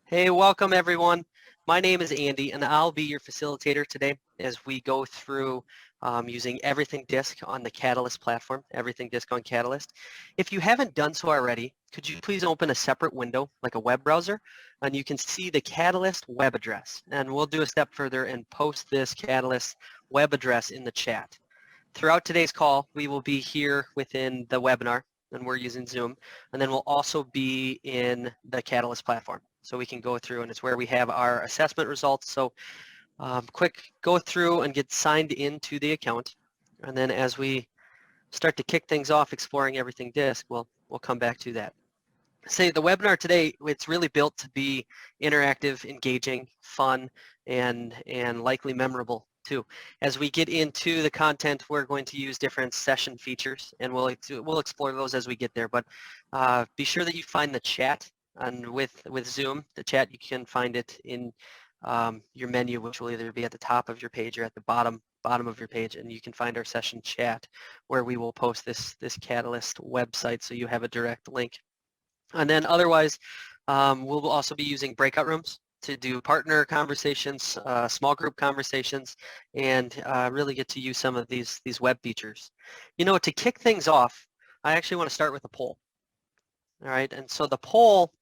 Hey, welcome everyone. My name is Andy and I'll be your facilitator today as we go through using Everything Disk on the Catalyst platform, Everything Disk on Catalyst. If you haven't done so already, could you please open a separate window like a web browser and you can see the Catalyst web address, and we'll do a step further and post this Catalyst web address in the chat. Throughout today's call, we will be here within the webinar and we're using Zoom, and then we'll also be in the Catalyst platform. So we can go through, and it's where we have our assessment results. So quick go through and get signed into the account. And then as we start to kick things off, exploring Everything Disk, we'll come back to that. Say the webinar today, it's really built to be interactive, engaging, fun, and likely memorable too. As we get into the content, we're going to use different session features, and we'll explore those as we get there. But be sure that you find the chat, and with Zoom, the chat, you can find it in your menu, which will either be at the top of your page or at the bottom of your page, and you can find our session chat where we will post this Catalyst website, so you have a direct link. And then otherwise, we'll also be using breakout rooms to do partner conversations, small group conversations, and really get to use some of these web features. You know, to kick things off, I actually want to start with a poll. All right, and so the poll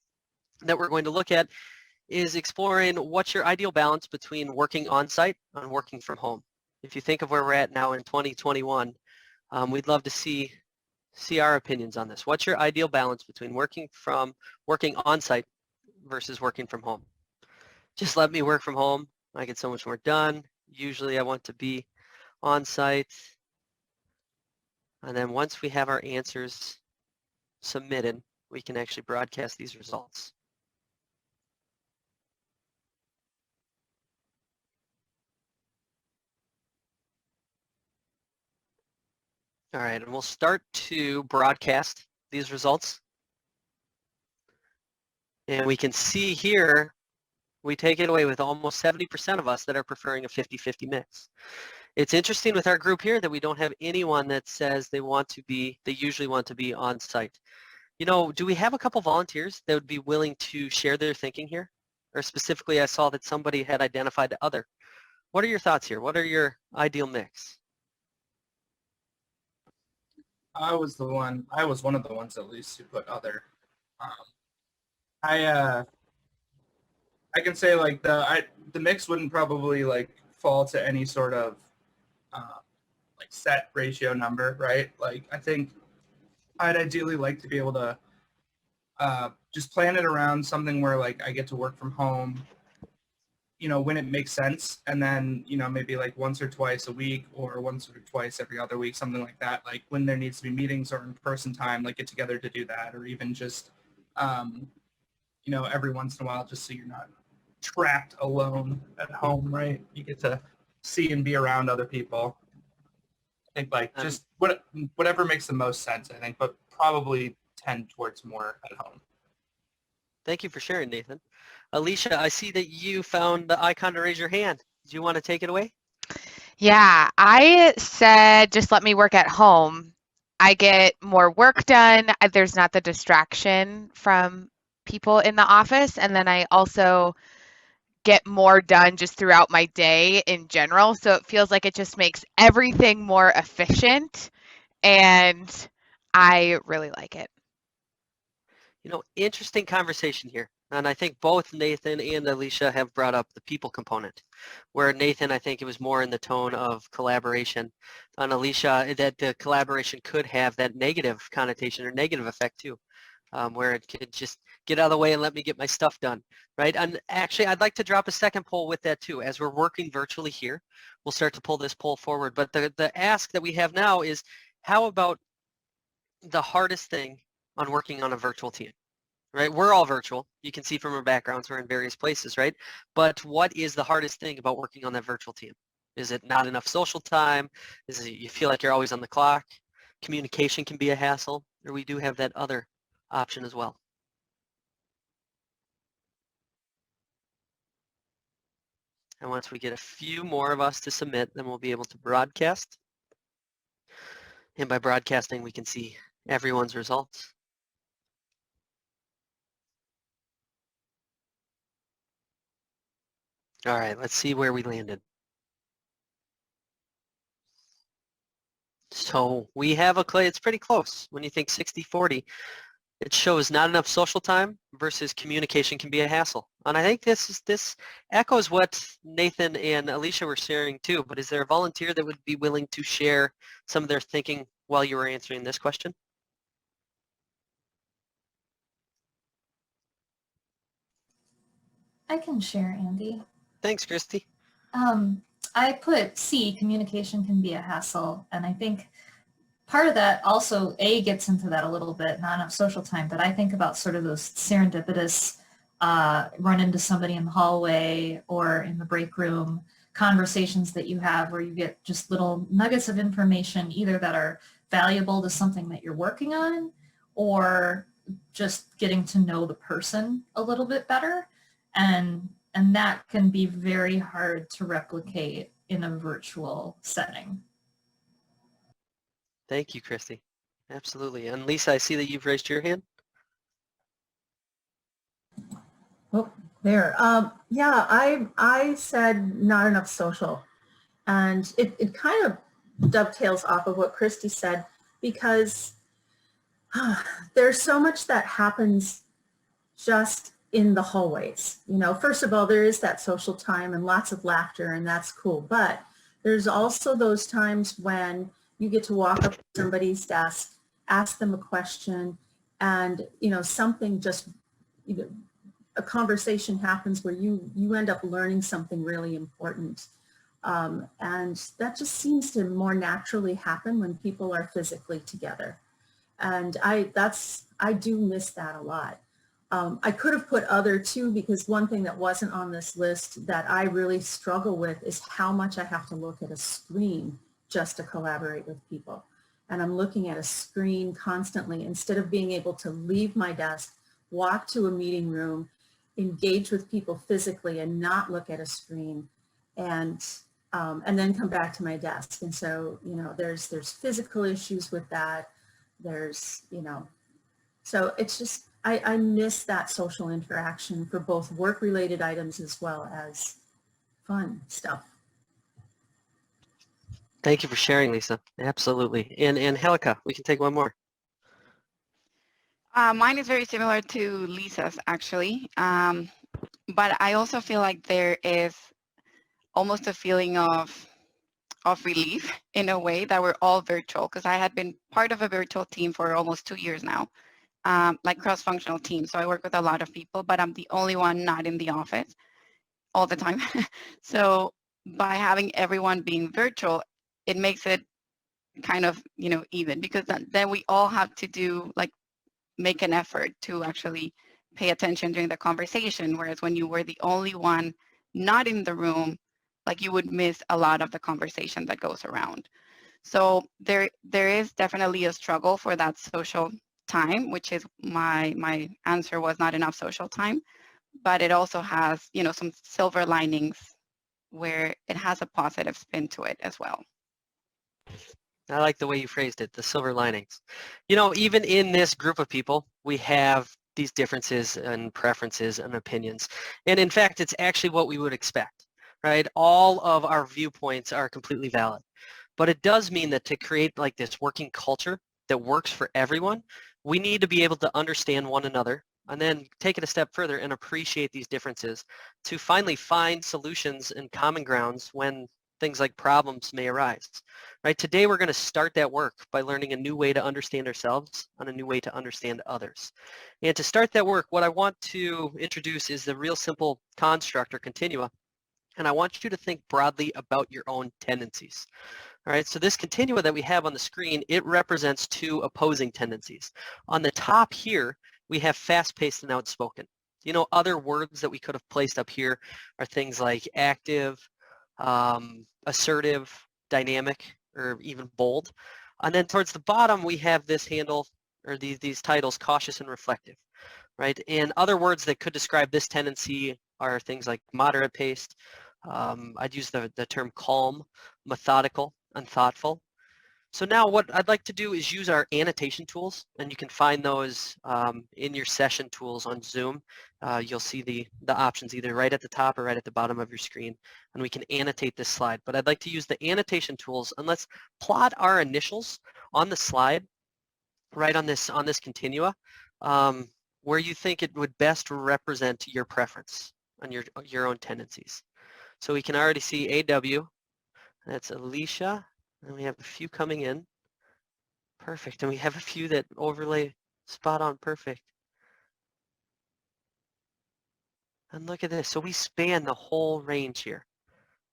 that we're going to look at is exploring what's your ideal balance between working on-site and working from home. If you think of where we're at now in 2021, we'd love to see our opinions on this. What's your ideal balance between working on-site versus working from home? Just let me work from home. I get so much more done. Usually I want to be on-site. And then once we have our answers submitted, we can actually broadcast these results. All right, and we'll start to broadcast these results. And we can see here, we take it away with almost 70% of us that are preferring a 50-50 mix. It's interesting with our group here that we don't have anyone that says they usually want to be on site. You know, do we have a couple volunteers that would be willing to share their thinking here? Or specifically, I saw that somebody had identified the other. What are your thoughts here? What are your ideal mix? I was one of the ones at least who put other. I can say like the mix wouldn't probably like fall to any sort of like set ratio number, right? Like I think I'd ideally like to be able to just plan it around something where like I get to work from home, you know, when it makes sense, and then, you know, maybe like once or twice a week or once or twice every other week, something like that. Like when there needs to be meetings or in-person time, like get together to do that, or even just, you know, every once in a while, just so you're not trapped alone at home, right? You get to see and be around other people. I think like just whatever makes the most sense, I think, but probably tend towards more at home. Thank you for sharing, Nathan. Alicia, I see that you found the icon to raise your hand. Do you want to take it away? Yeah, I said just let me work at home. I get more work done. There's not the distraction from people in the office. And then I also get more done just throughout my day in general. So it feels like it just makes everything more efficient. And I really like it. You know, interesting conversation here. And I think both Nathan and Alicia have brought up the people component, where Nathan, I think it was more in the tone of collaboration. On Alicia, that the collaboration could have that negative connotation or negative effect too, where it could just get out of the way and let me get my stuff done, right? And actually, I'd like to drop a second poll with that too. As we're working virtually here, we'll start to pull this poll forward. But the ask that we have now is, how about the hardest thing on working on a virtual team? Right? We're all virtual. You can see from our backgrounds, we're in various places, right? But what is the hardest thing about working on that virtual team? Is it not enough social time? Is it you feel like you're always on the clock? Communication can be a hassle, or we do have that other option as well. And once we get a few more of us to submit, then we'll be able to broadcast. And by broadcasting, we can see everyone's results. All right, let's see where we landed. So we have it's pretty close. When you think 60-40, it shows not enough social time versus communication can be a hassle. And I think this echoes what Nathan and Alicia were sharing too, but is there a volunteer that would be willing to share some of their thinking while you were answering this question? I can share, Andy. Thanks, Christy. I put C, communication can be a hassle, and I think part of that also, A gets into that a little bit, not enough social time, but I think about sort of those serendipitous run into somebody in the hallway or in the break room conversations that you have where you get just little nuggets of information either that are valuable to something that you're working on or just getting to know the person a little bit better. And that can be very hard to replicate in a virtual setting. Thank you, Christy. Absolutely. And Lisa, I see that you've raised your hand. Oh, there. Yeah, I said not enough social. And it kind of dovetails off of what Christy said because there's so much that happens just in the hallways. You know, first of all, there is that social time and lots of laughter, and that's cool. But there's also those times when you get to walk up to somebody's desk, ask them a question, and, you know, something just, you know, a conversation happens where you end up learning something really important. And that just seems to more naturally happen when people are physically together. And I do miss that a lot. I could have put other too, because one thing that wasn't on this list that I really struggle with is how much I have to look at a screen just to collaborate with people. And I'm looking at a screen constantly instead of being able to leave my desk, walk to a meeting room, engage with people physically and not look at a screen and then come back to my desk. And so, you know, there's physical issues with that. There's, you know, so it's just, I miss that social interaction for both work-related items as well as fun stuff. Thank you for sharing, Lisa. Absolutely. And Helika, we can take one more. Mine is very similar to Lisa's, actually. But I also feel like there is almost a feeling of relief in a way that we're all virtual, because I had been part of a virtual team for almost 2 years now, like cross-functional team. So I work with a lot of people, but I'm the only one not in the office all the time. So by having everyone being virtual, it makes it kind of, you know, even, because then we all have to do, like, make an effort to actually pay attention during the conversation, whereas when you were the only one not in the room, like, you would miss a lot of the conversation that goes around. So there is definitely a struggle for that social time, which is my answer was not enough social time, but it also has, you know, some silver linings where it has a positive spin to it as well. I like the way you phrased it, the silver linings. You know, even in this group of people, we have these differences and preferences and opinions. And in fact, it's actually what we would expect, right? All of our viewpoints are completely valid. But it does mean that to create like this working culture that works for everyone, we need to be able to understand one another and then take it a step further and appreciate these differences to finally find solutions and common grounds when things like problems may arise, right? Today we're going to start that work by learning a new way to understand ourselves and a new way to understand others. And to start that work, what I want to introduce is the real simple construct or continua. And I want you to think broadly about your own tendencies. All right, so this continua that we have on the screen, it represents two opposing tendencies. On the top here, we have fast-paced and outspoken. You know, other words that we could have placed up here are things like active, assertive, dynamic, or even bold. And then towards the bottom, we have this handle, or these titles, cautious and reflective, right? And other words that could describe this tendency are things like moderate paced. I'd use the term calm, methodical, and thoughtful. So now what I'd like to do is use our annotation tools, and you can find those in your session tools on Zoom. you'll see the options either right at the top or right at the bottom of your screen, and we can annotate this slide. But I'd like to use the annotation tools, and let's plot our initials on the slide, right on this continua, where you think it would best represent your preference on your own tendencies. So we can already see AW, that's Alicia, and we have a few coming in. Perfect, and we have a few that overlay spot on perfect. And look at this, so we span the whole range here,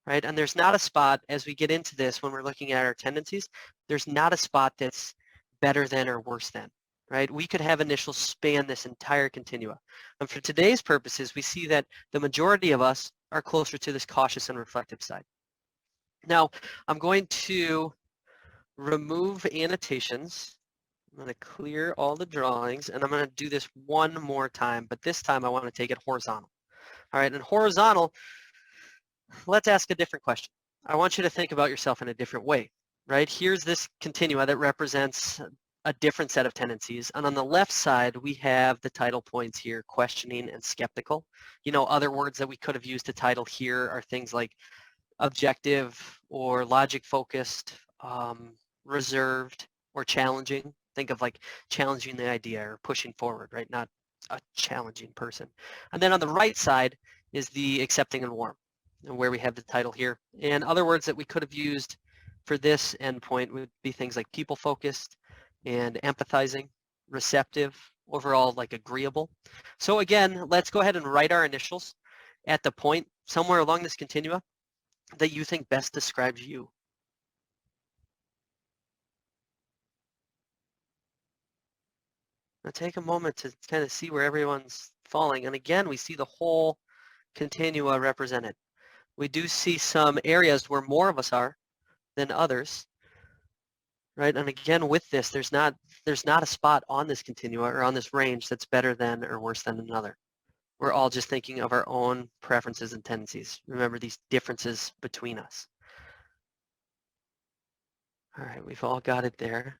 right? And there's not a spot, as we get into this, when we're looking at our tendencies, there's not a spot that's better than or worse than, right? We could have initials span this entire continua. And for today's purposes, we see that the majority of us are closer to this cautious and reflective side. Now, I'm going to remove annotations. I'm going to clear all the drawings, and I'm going to do this one more time, but this time I want to take it horizontal. All right, and horizontal, let's ask a different question. I want you to think about yourself in a different way, right? Here's this continua that represents a different set of tendencies, and on the left side, we have the title points here, questioning and skeptical. You know, other words that we could have used to title here are things like objective or logic-focused, reserved, or challenging. Think of like challenging the idea or pushing forward, right? Not a challenging person. And then on the right side is the accepting and warm, where we have the title here. And other words that we could have used for this endpoint would be things like people-focused and empathizing, receptive, overall like agreeable. So again, let's go ahead and write our initials at the point somewhere along this continua that you think best describes you. Now take a moment to kind of see where everyone's falling. And again, we see the whole continua represented. We do see some areas where more of us are than others, right? And again, with this, there's not a spot on this continua or on this range that's better than or worse than another. We're all just thinking of our own preferences and tendencies. Remember these differences between us. All right, we've all got it there.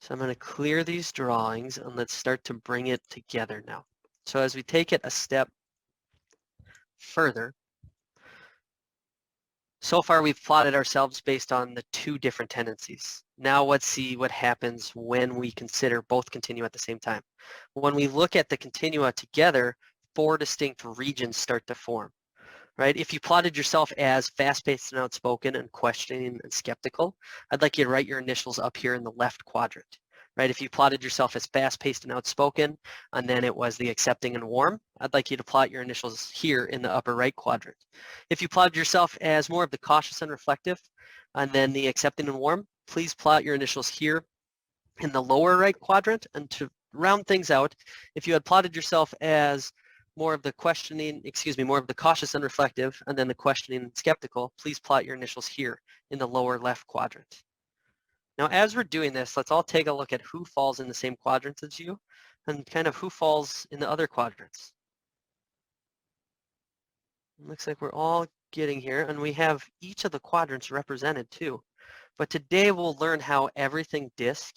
So I'm going to clear these drawings and let's start to bring it together now. So as we take it a step further, so far we've plotted ourselves based on the two different tendencies. Now let's see what happens when we consider both continua at the same time. When we look at the continua together, four distinct regions start to form. Right? If you plotted yourself as fast-paced and outspoken and questioning and skeptical, I'd like you to write your initials up here in the left quadrant. Right? If you plotted yourself as fast-paced and outspoken, and then it was the accepting and warm, I'd like you to plot your initials here in the upper right quadrant. If you plotted yourself as more of the cautious and reflective, and then the accepting and warm, please plot your initials here in the lower right quadrant. And to round things out, if you had plotted yourself as more of the more of the cautious and reflective, and then the questioning and skeptical, please plot your initials here in the lower left quadrant. Now, as we're doing this, let's all take a look at who falls in the same quadrants as you and kind of who falls in the other quadrants. It looks like we're all getting here, and we have each of the quadrants represented too. But today we'll learn how everything DISC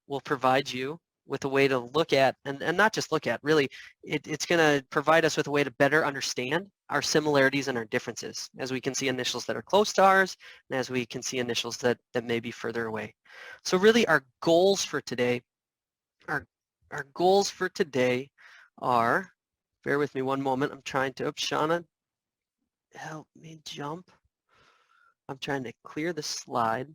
will provide you with a way to look at, and not just look at, really, it's going to provide us with a way to better understand our similarities and our differences, as we can see initials that are close to ours, and as we can see initials that may be further away. So really our goals for today, our goals for today are, bear with me one moment, I'm trying to, Shauna, help me jump. I'm trying to clear the slide.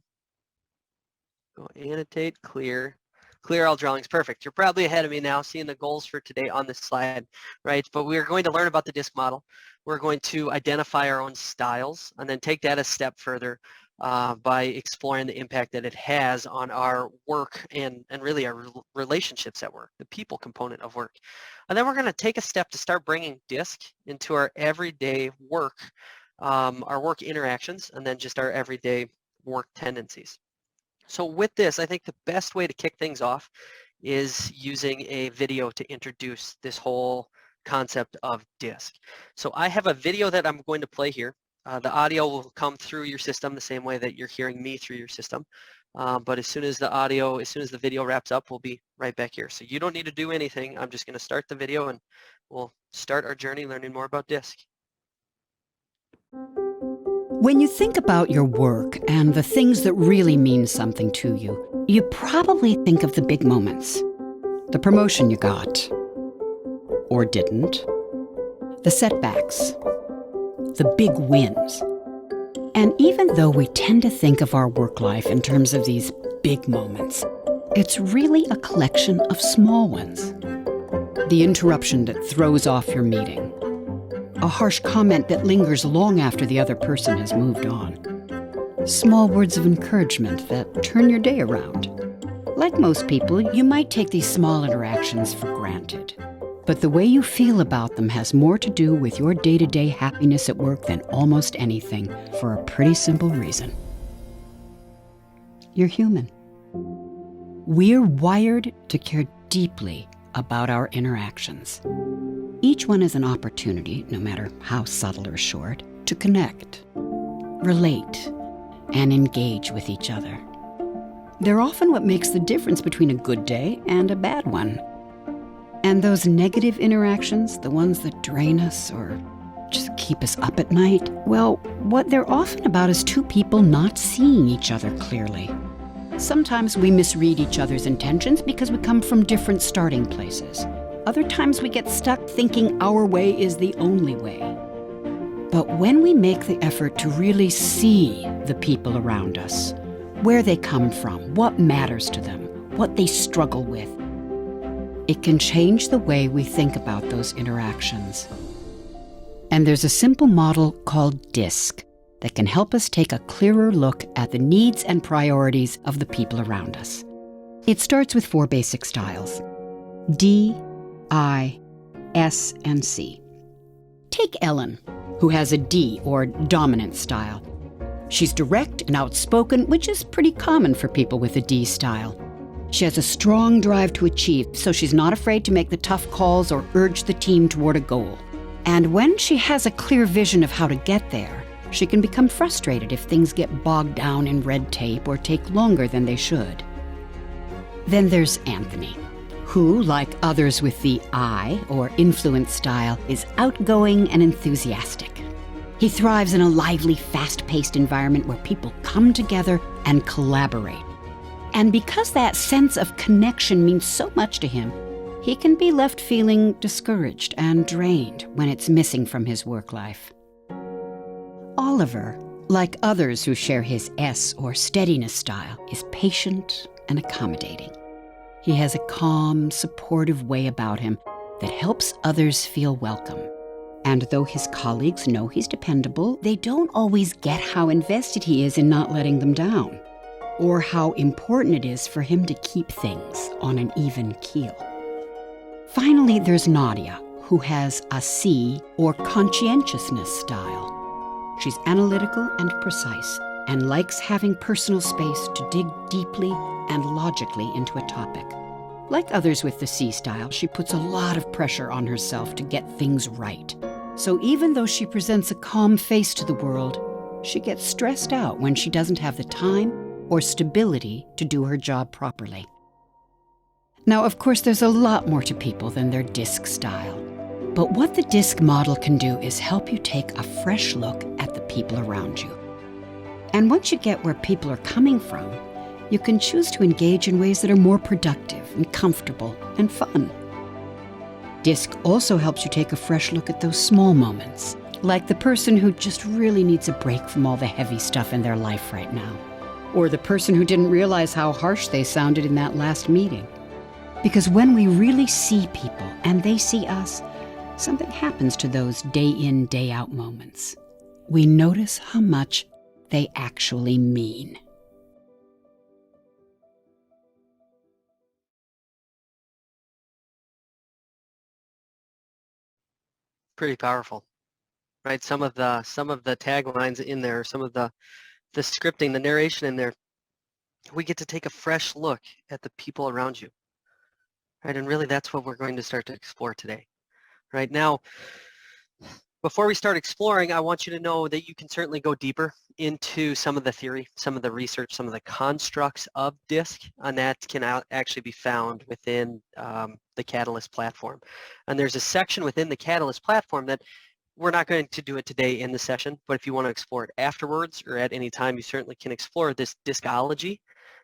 Go annotate, clear. Clear all drawings, perfect. You're probably ahead of me now, seeing the goals for today on this slide, right? But we're going to learn about the DISC model. We're going to identify our own styles and then take that a step further by exploring the impact that it has on our work and really our relationships at work, the people component of work. And then we're going to take a step to start bringing DISC into our everyday work, our work interactions, and then just our everyday work tendencies. So with this, I think the best way to kick things off is using a video to introduce this whole concept of DISC. So I have a video that I'm going to play here. The audio will come through your system the same way that you're hearing me through your system. But as soon as the video wraps up, we'll be right back here. So you don't need to do anything. I'm just going to start the video and we'll start our journey learning more about DISC. When you think about your work and the things that really mean something to you, you probably think of the big moments. The promotion you got, or didn't, the setbacks, the big wins. And even though we tend to think of our work life in terms of these big moments, it's really a collection of small ones. The interruption that throws off your meeting, a harsh comment that lingers long after the other person has moved on, small words of encouragement that turn your day around. Like most people, you might take these small interactions for granted. But the way you feel about them has more to do with your day-to-day happiness at work than almost anything, for a pretty simple reason. You're human. We're wired to care deeply about our interactions. Each one is an opportunity, no matter how subtle or short, to connect, relate, and engage with each other. They're often what makes the difference between a good day and a bad one. And those negative interactions, the ones that drain us or just keep us up at night, well, what they're often about is two people not seeing each other clearly. Sometimes we misread each other's intentions because we come from different starting places. Other times we get stuck thinking our way is the only way. But when we make the effort to really see the people around us, where they come from, what matters to them, what they struggle with, it can change the way we think about those interactions. And there's a simple model called DISC that can help us take a clearer look at the needs and priorities of the people around us. It starts with 4 basic styles: D, I, S, and C. Take Ellen, who has a D, or dominant style. She's direct and outspoken, which is pretty common for people with a D style. She has a strong drive to achieve, so she's not afraid to make the tough calls or urge the team toward a goal. And when she has a clear vision of how to get there, she can become frustrated if things get bogged down in red tape or take longer than they should. Then there's Anthony, who, like others with the I, or influence style, is outgoing and enthusiastic. He thrives in a lively, fast-paced environment where people come together and collaborate. And because that sense of connection means so much to him, he can be left feeling discouraged and drained when it's missing from his work life. Oliver, like others who share his S or steadiness style, is patient and accommodating. He has a calm, supportive way about him that helps others feel welcome. And though his colleagues know he's dependable, they don't always get how invested he is in not letting them down, or how important it is for him to keep things on an even keel. Finally, there's Nadia, who has a C, or conscientiousness style. She's analytical and precise, and likes having personal space to dig deeply and logically into a topic. Like others with the C style, she puts a lot of pressure on herself to get things right. So even though she presents a calm face to the world, she gets stressed out when she doesn't have the time or stability to do her job properly. Now, of course, there's a lot more to people than their DISC style. But what the DISC model can do is help you take a fresh look at the people around you. And once you get where people are coming from, you can choose to engage in ways that are more productive and comfortable and fun. DISC also helps you take a fresh look at those small moments, like the person who just really needs a break from all the heavy stuff in their life right now, or the person who didn't realize how harsh they sounded in that last meeting. Because when we really see people and they see us, something happens to those day-in, day-out moments. We notice how much they actually mean. Pretty powerful, right? Some of the taglines in there, some of the scripting, the narration in there, we get to take a fresh look at the people around you, right? And really that's what we're going to start to explore today. Right now, Before we start exploring, I want you to know that you can certainly go deeper into some of the theory, some of the research, some of the constructs of disk, and that can actually be found within the Catalyst platform. And there's a section within the Catalyst platform that we're not going to do it today in the session, but if you want to explore it afterwards or at any time, you certainly can explore this diskology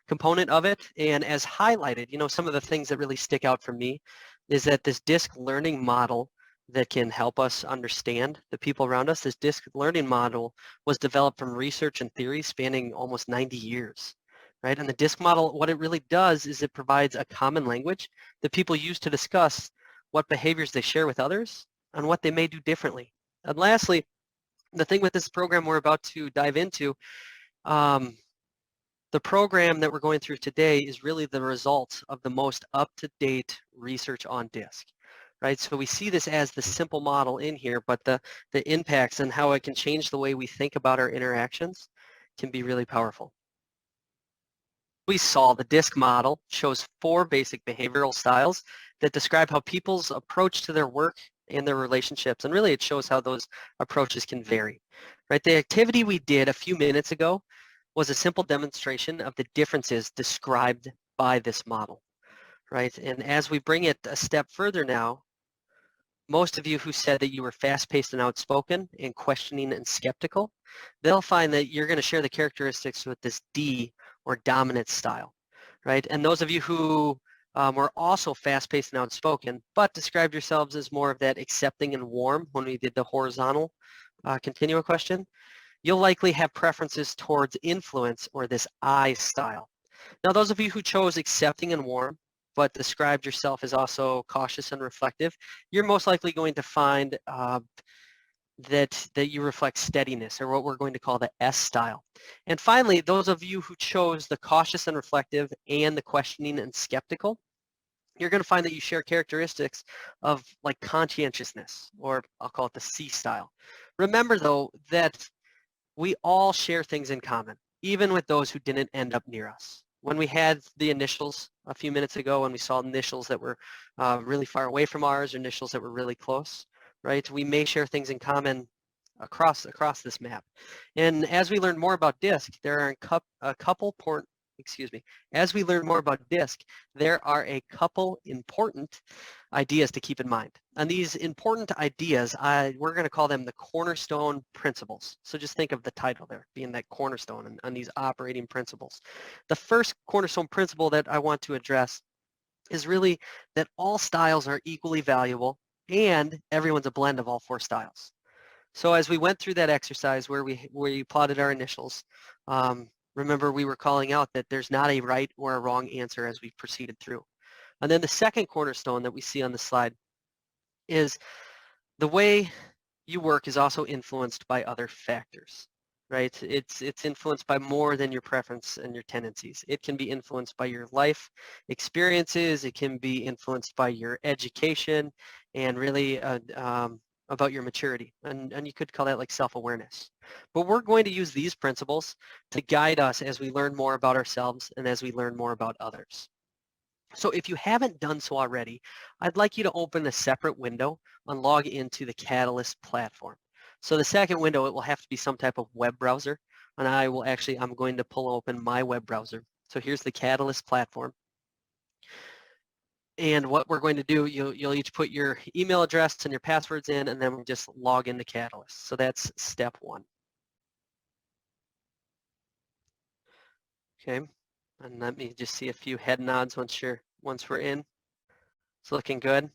component of it. And as highlighted, you know, some of the things that really stick out for me is that this disk learning model that can help us understand the people around us, this disk learning model was developed from research and theory spanning almost 90 years, right? And the disk model, what it really does is it provides a common language that people use to discuss what behaviors they share with others and what they may do differently. And lastly, the thing with this program we're about to dive into, the program that we're going through today is really the result of the most up-to-date research on disk, right? So we see this as the simple model in here, but the impacts and how it can change the way we think about our interactions can be really powerful. We saw the disk model shows 4 basic behavioral styles that describe how people's approach to their work and their relationships, and really it shows how those approaches can vary, right? The activity we did a few minutes ago was a simple demonstration of the differences described by this model, right? And as we bring it a step further now, most of you who said that you were fast-paced and outspoken and questioning and skeptical, they'll find that you're going to share the characteristics with this D or dominant style, right? And those of you who were also fast-paced and outspoken, but described yourselves as more of that accepting and warm when we did the horizontal continua question, you'll likely have preferences towards influence or this I style. Now, those of you who chose accepting and warm, but described yourself as also cautious and reflective, you're most likely going to find that you reflect steadiness, or what we're going to call the S style. And finally, those of you who chose the cautious and reflective and the questioning and skeptical, you're going to find that you share characteristics of like conscientiousness, or I'll call it the C style. Remember though that we all share things in common, even with those who didn't end up near us. When we had the initials a few minutes ago, and we saw initials that were really far away from ours, or initials that were really close, right? We may share things in common across this map. And as we learn more about disk, there are as we learn more about disk, there are a couple important ideas to keep in mind. And these important ideas, we're going to call them the Cornerstone Principles. So just think of the title there, being that cornerstone and these operating principles. The first cornerstone principle that I want to address is really that all styles are equally valuable and everyone's a blend of all 4 styles. So as we went through that exercise where we plotted our initials, remember we were calling out that there's not a right or a wrong answer as we proceeded through. And then the second cornerstone that we see on the slide is the way you work is also influenced by other factors, right? It's influenced by more than your preference and your tendencies. It can be influenced by your life experiences. It can be influenced by your education and really about your maturity. And you could call that like self-awareness. But we're going to use these principles to guide us as we learn more about ourselves and as we learn more about others. So if you haven't done so already, I'd like you to open a separate window and log into the Catalyst platform. So the second window, it will have to be some type of web browser. And I'm going to pull open my web browser. So here's the Catalyst platform. And what we're going to do, you'll each put your email address and your passwords in, and then we just log into Catalyst. So that's step 1. Okay, and let me just see a few head nods once we're in. It's looking good.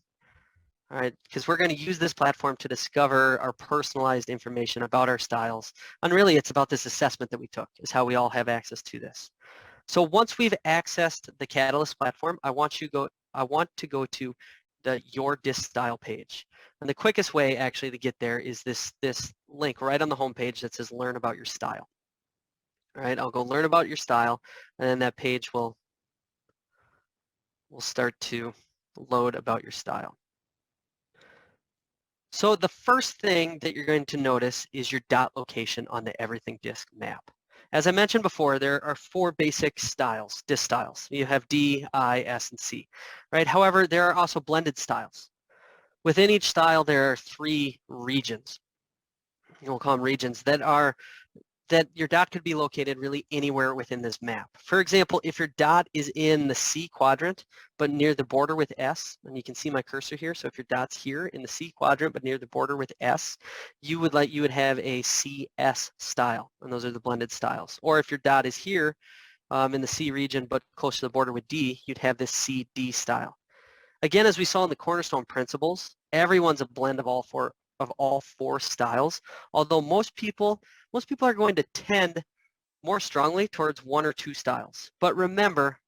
All right, because we're going to use this platform to discover our personalized information about our styles. And really it's about this assessment that we took, is how we all have access to this. So once we've accessed the Catalyst platform, I want to go to the Your Disk Style page. And the quickest way actually to get there is this link right on the home page that says Learn About Your Style. All right, I'll go learn about your style, and then that page will start to load about your style. So the first thing that you're going to notice is your dot location on the Everything Disk map. As I mentioned before, there are 4 basic styles, disk styles. You have D, I, S, and C, right? However, there are also blended styles. Within each style, there are 3 regions. we'll call them regions, that your dot could be located really anywhere within this map. For example, if your dot is in the C quadrant, but near the border with S, and you can see my cursor here, so if your dot's here in the C quadrant, but near the border with S, you would have a CS style, and those are the blended styles. Or if your dot is here in the C region, but close to the border with D, you'd have this CD style. Again, as we saw in the Cornerstone Principles, everyone's a blend of all four styles, although most people are going to tend more strongly towards one or two styles. But remember,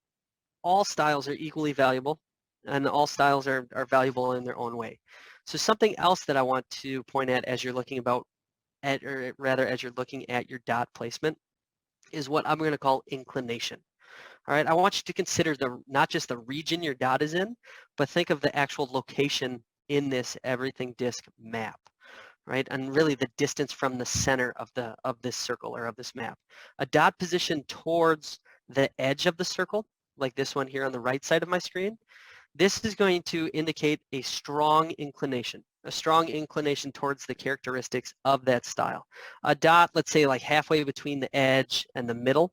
all styles are equally valuable, and all styles are valuable in their own way. So something else that I want to point at as you're looking as you're looking at your dot placement is what I'm going to call inclination. All right, I want you to consider not just the region your dot is in, but think of the actual location in this everything disk map, right? And really the distance from the center of this circle or of this map. A dot position towards the edge of the circle, like this one here on the right side of my screen, this is going to indicate a strong inclination towards the characteristics of that style. A dot, let's say like halfway between the edge and the middle,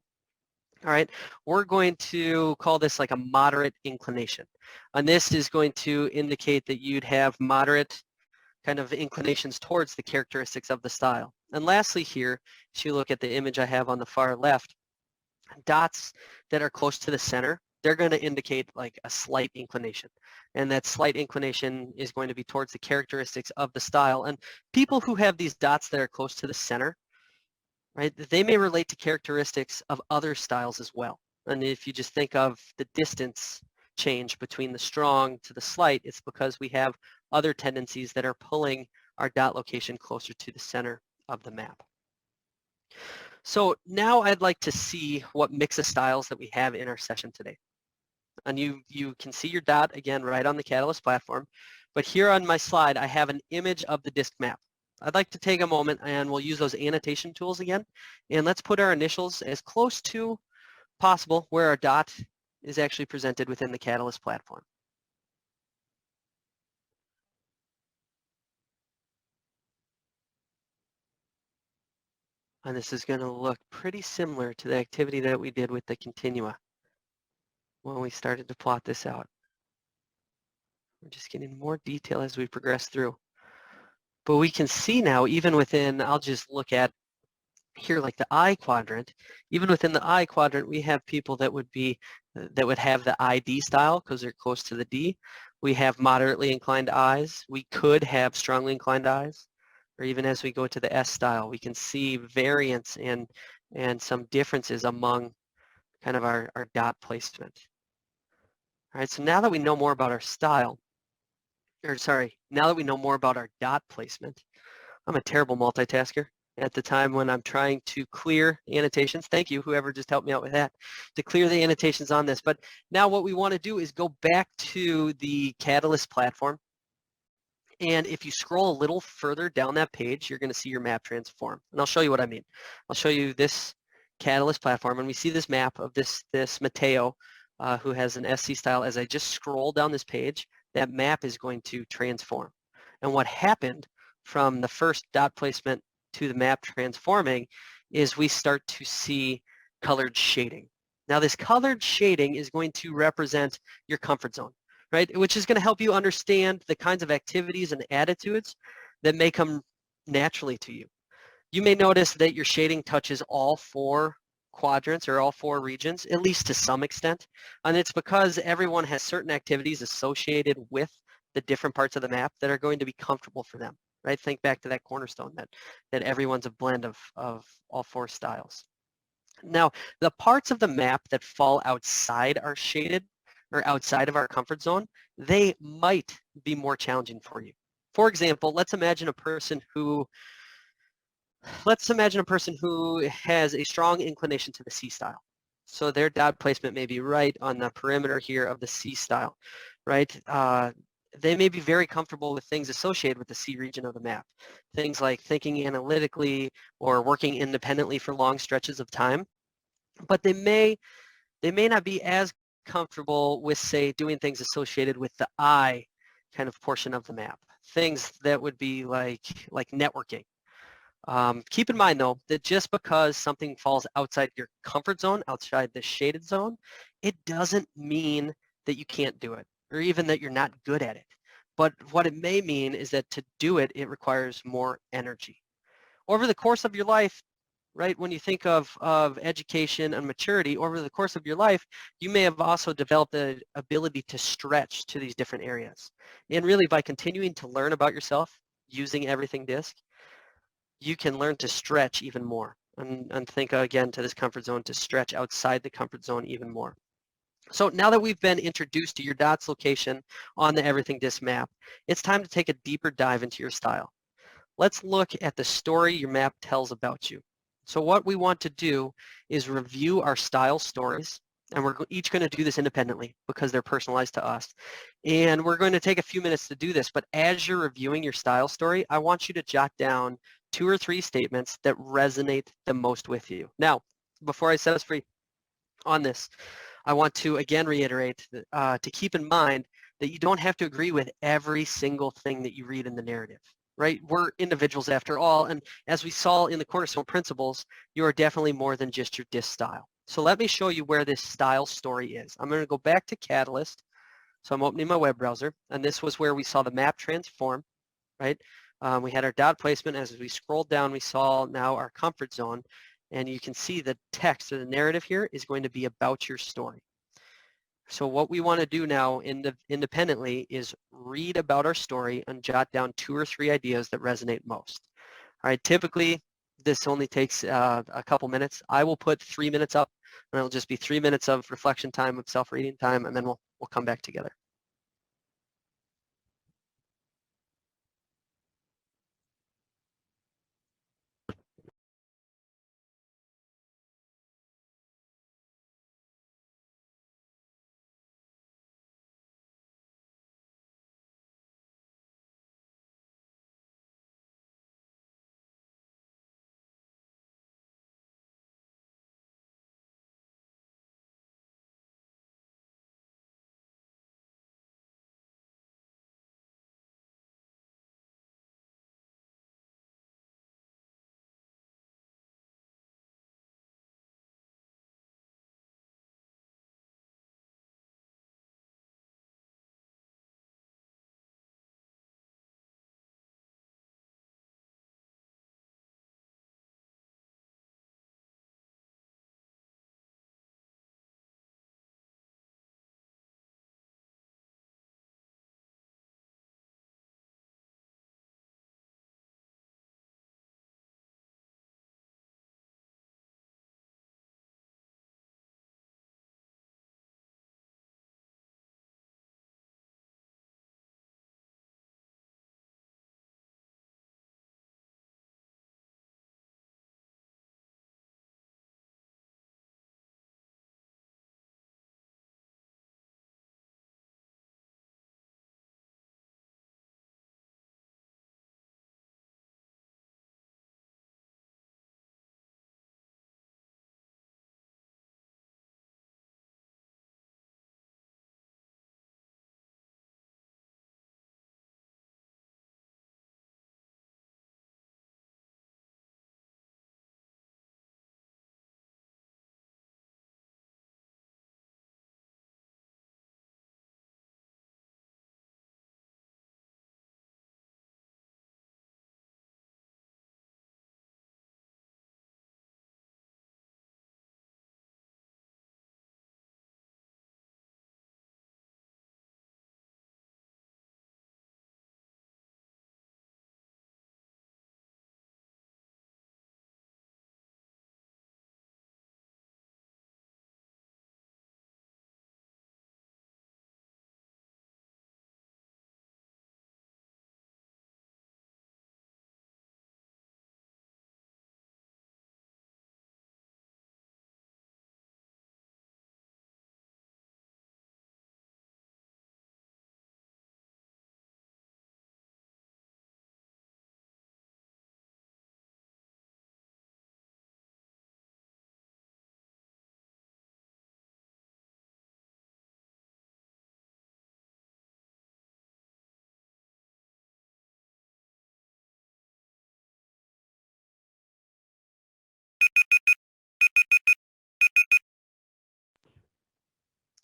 all right, we're going to call this like a moderate inclination. And this is going to indicate that you'd have moderate kind of inclinations towards the characteristics of the style. And lastly here, if you look at the image I have on the far left, dots that are close to the center, they're going to indicate like a slight inclination. And that slight inclination is going to be towards the characteristics of the style. And people who have these dots that are close to the center, right, they may relate to characteristics of other styles as well. And if you just think of the distance change between the strong to the slight, it's because we have other tendencies that are pulling our dot location closer to the center of the map. So now I'd like to see what mix of styles that we have in our session today. And you can see your dot again right on the Catalyst platform, but here on my slide I have an image of the disk map. I'd like to take a moment and we'll use those annotation tools again, and let's put our initials as close to possible where our dot is actually presented within the Catalyst platform. And this is going to look pretty similar to the activity that we did with the continua when we started to plot this out. We're just getting more detail as we progress through. But we can see now, even within, I'll just look at here like the I quadrant, even within the I quadrant, we have people that would have the ID style because they're close to the D. We have moderately inclined I's. We could have strongly inclined I's. Or even as we go to the S style, we can see variance and some differences among kind of our dot placement. All right, so now that we know more about our style, now that we know more about our dot placement, I'm a terrible multitasker at the time when I'm trying to clear annotations. Thank you, whoever just helped me out with that, to clear the annotations on this. But now what we want to do is go back to the Catalyst platform. And if you scroll a little further down that page, you're going to see your map transform. And I'll show you what I mean. I'll show you this Catalyst platform, and we see this map of this Mateo who has an SC style. As I just scroll down this page, that map is going to transform. And what happened from the first dot placement to the map transforming is we start to see colored shading. Now this colored shading is going to represent your comfort zone, right? Which is going to help you understand the kinds of activities and attitudes that may come naturally to you. You may notice that your shading touches all four quadrants or all four regions, at least to some extent. And it's because everyone has certain activities associated with the different parts of the map that are going to be comfortable for them, right? Think back to that cornerstone that everyone's a blend of all four styles. Now, the parts of the map that fall outside our shaded or outside of our comfort zone, they might be more challenging for you. For example, let's imagine a person who has a strong inclination to the C style. So their dot placement may be right on the perimeter here of the C style, right? They may be very comfortable with things associated with the C region of the map. Things like thinking analytically or working independently for long stretches of time. But they may not be as comfortable with, say, doing things associated with the I kind of portion of the map. Things that would be like networking, Keep in mind though that just because something falls outside your comfort zone, outside the shaded zone, it doesn't mean that you can't do it or even that you're not good at it. But what it may mean is that to do it, it requires more energy. Over the course of your life, right, when you think of education and maturity, over the course of your life, you may have also developed the ability to stretch to these different areas. And really by continuing to learn about yourself using Everything Disc, you can learn to stretch even more and think again to this comfort zone, to stretch outside the comfort zone even more. So now that we've been introduced to your dots location on the Everything Disc map, it's time to take a deeper dive into your style. Let's look at the story your map tells about you. So what we want to do is review our style stories, and we're each going to do this independently because they're personalized to us. And we're going to take a few minutes to do this, but as you're reviewing your style story, I want you to jot down 2 or 3 statements that resonate the most with you. Now, before I set us free on this, I want to again reiterate to keep in mind that you don't have to agree with every single thing that you read in the narrative, right? We're individuals after all, and as we saw in the Cornerstone Principles, you are definitely more than just your disc style. So let me show you where this style story is. I'm going to go back to Catalyst. So I'm opening my web browser, and this was where we saw the map transform, right? We had our dot placement. As we scrolled down, we saw now our comfort zone. And you can see the text or the narrative here is going to be about your story. So what we want to do now independently is read about our story and jot down 2 or 3 ideas that resonate most. All right, typically this only takes a couple minutes. I will put 3 minutes up, and it'll just be 3 minutes of reflection time, of self-reading time, and then we'll come back together.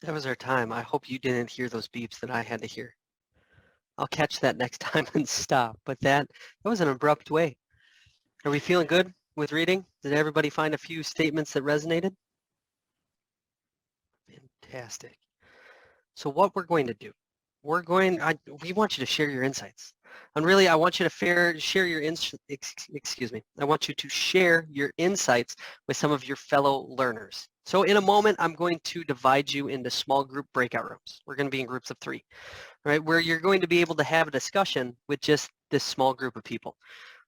That was our time. I hope you didn't hear those beeps that I had to hear. I'll catch that next time and stop. But that was an abrupt way. Are we feeling good with reading? Did everybody find a few statements that resonated? Fantastic. So what we're going to do, we want you to share your insights. And really, I want you to share your I want you to share your insights with some of your fellow learners. So in a moment, I'm going to divide you into small group breakout rooms. We're going to be in groups of 3, right? Where you're going to be able to have a discussion with just this small group of people.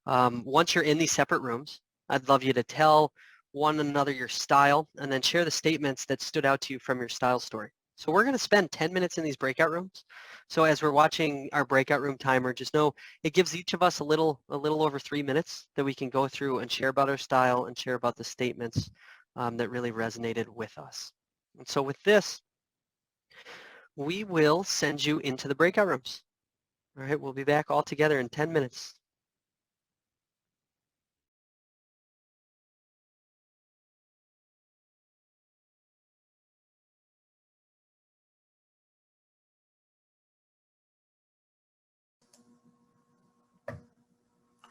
Once you're in these separate rooms, I'd love you to tell one another your style and then share the statements that stood out to you from your style story. So we're going to spend 10 minutes in these breakout rooms. So as we're watching our breakout room timer, just know it gives each of us a little over 3 minutes that we can go through and share about our style and share about the statements that really resonated with us. And so with this, we will send you into the breakout rooms. All right, we'll be back all together in 10 minutes.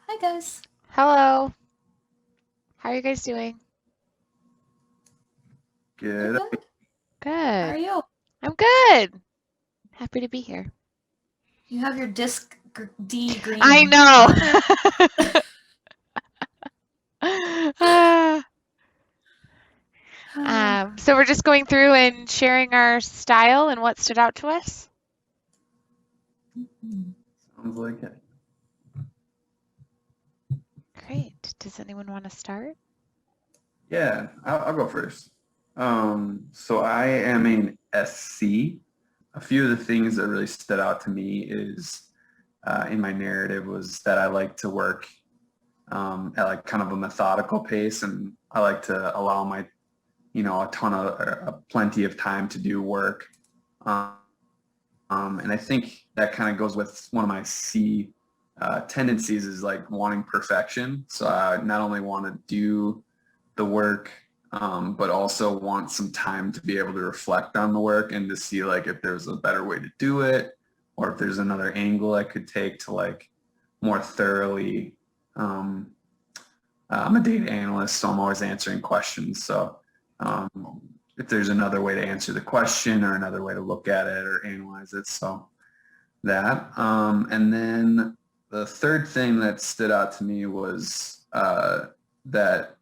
Hi, guys. Hello. How are you guys doing? Good. Good. How Good. are you? I'm good. Happy to be here. You have your disc D green. I know. So we're just going through and sharing our style and what stood out to us. Sounds like it. Great. Does anyone want to start? Yeah, I'll go first. So I am an SC. A few of the things that really stood out to me is in my narrative was that I like to work at like kind of a methodical pace, and I like to allow my, plenty of time to do work. And I think that kind of goes with one of my C tendencies is like wanting perfection. So I not only want to do the work, but also want some time to be able to reflect on the work and to see like if there's a better way to do it, or if there's another angle I could take to like more thoroughly. I'm a data analyst, so I'm always answering questions. So if there's another way to answer the question or another way to look at it or analyze it, so that. And then the third thing that stood out to me was that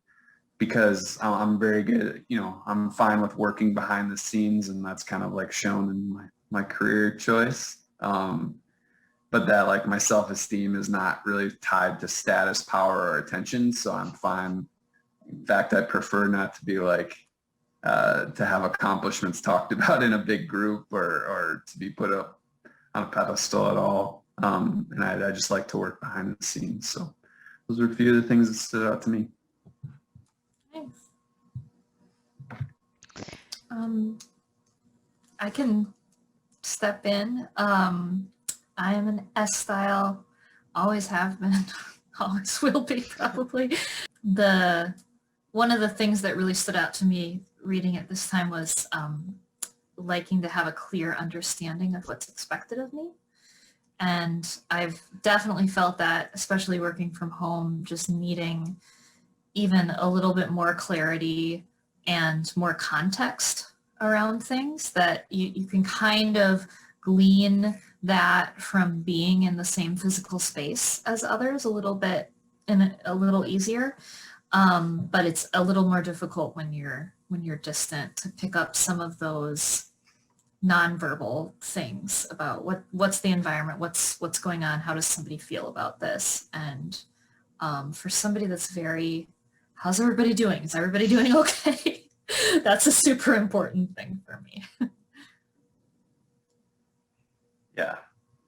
because I'm very good, I'm fine with working behind the scenes, and that's kind of like shown in my career choice. But that like my self-esteem is not really tied to status, power, or attention. So I'm fine. In fact, I prefer not to be like, to have accomplishments talked about in a big group or to be put up on a pedestal at all. And I just like to work behind the scenes. So those are a few of the things that stood out to me. Thanks. I can step in. I am an S style, always have been, always will be probably. One of the things that really stood out to me reading it this time was liking to have a clear understanding of what's expected of me. And I've definitely felt that, especially working from home, just needing even a little bit more clarity and more context around things, that you can kind of glean that from being in the same physical space as others a little bit and a little easier. But it's a little more difficult when you're distant to pick up some of those nonverbal things about what's the environment, what's going on, how does somebody feel about this, and for somebody that's very, how's everybody doing? Is everybody doing okay? That's a super important thing for me.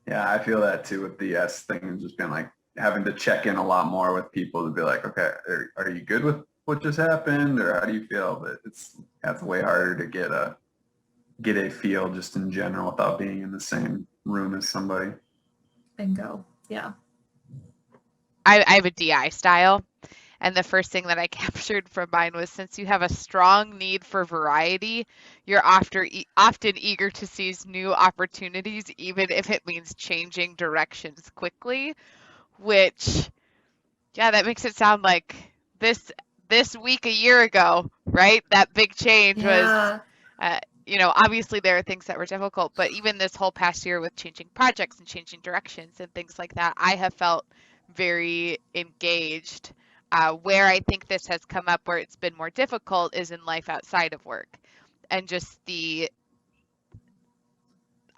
Yeah, I feel that too with the S thing, and just being like having to check in a lot more with people to be like, okay, are you good with what just happened, or how do you feel? But that's way harder to get a feel just in general without being in the same room as somebody. Bingo. Yeah. I have a DI style, And the first thing that I captured from mine was, since you have a strong need for variety, you're often eager to seize new opportunities, even if it means changing directions quickly, which, yeah, that makes it sound like this week a year ago, right? That big change was, obviously there are things that were difficult, but even this whole past year with changing projects and changing directions and things like that, I have felt very engaged. Where I think this has come up where it's been more difficult is in life outside of work, and just the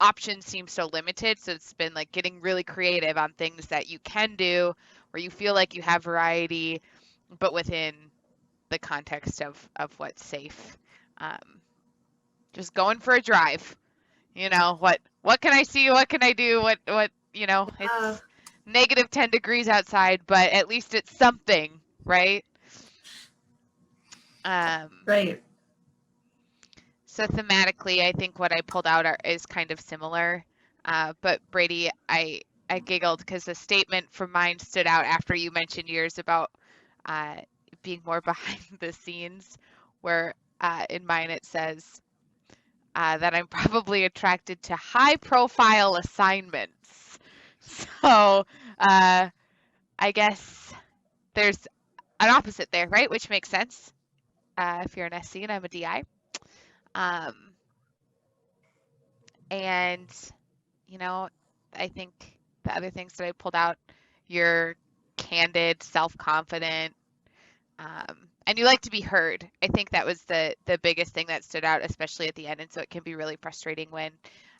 options seem so limited. So it's been like getting really creative on things that you can do where you feel like you have variety, but within the context of what's safe. Just going for a drive, what can I see? What can I do? What, it's negative 10 degrees outside, but at least it's something, right? Right. So thematically, I think what I pulled out is kind of similar. But Brady, I giggled because the statement from mine stood out after you mentioned yours about being more behind the scenes, where in mine it says that I'm probably attracted to high-profile assignments. So I guess there's an opposite there, right? Which makes sense if you're an SC and I'm a DI. And, I think the other things that I pulled out, you're candid, self-confident, and you like to be heard. I think that was the biggest thing that stood out, especially at the end. And so it can be really frustrating when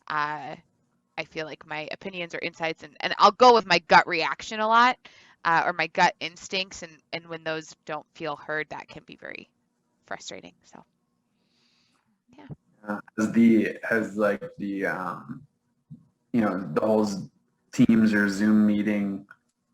I feel like my opinions or insights, and I'll go with my gut reaction a lot, or my gut instincts, and when those don't feel heard, that can be very frustrating. So, yeah. Has the whole Teams or Zoom meeting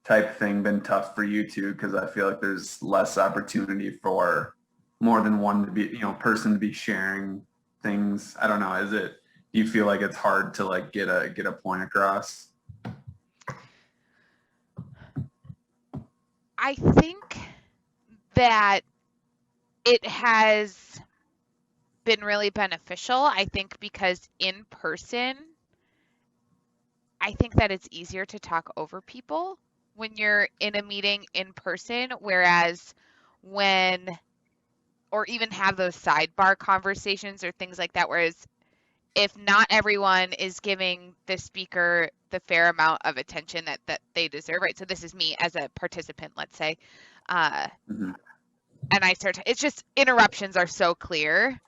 type thing been tough for you too? Because I feel like there's less opportunity for more than one to be, person to be sharing things. I don't know. Do you feel like it's hard to like get a point across? I think that it has been really beneficial. I think because in person, I think that it's easier to talk over people when you're in a meeting in person, whereas or even have those sidebar conversations or things like that, whereas if not everyone is giving the speaker the fair amount of attention that they deserve, right? So this is me as a participant, let's say, and it's just interruptions are so clear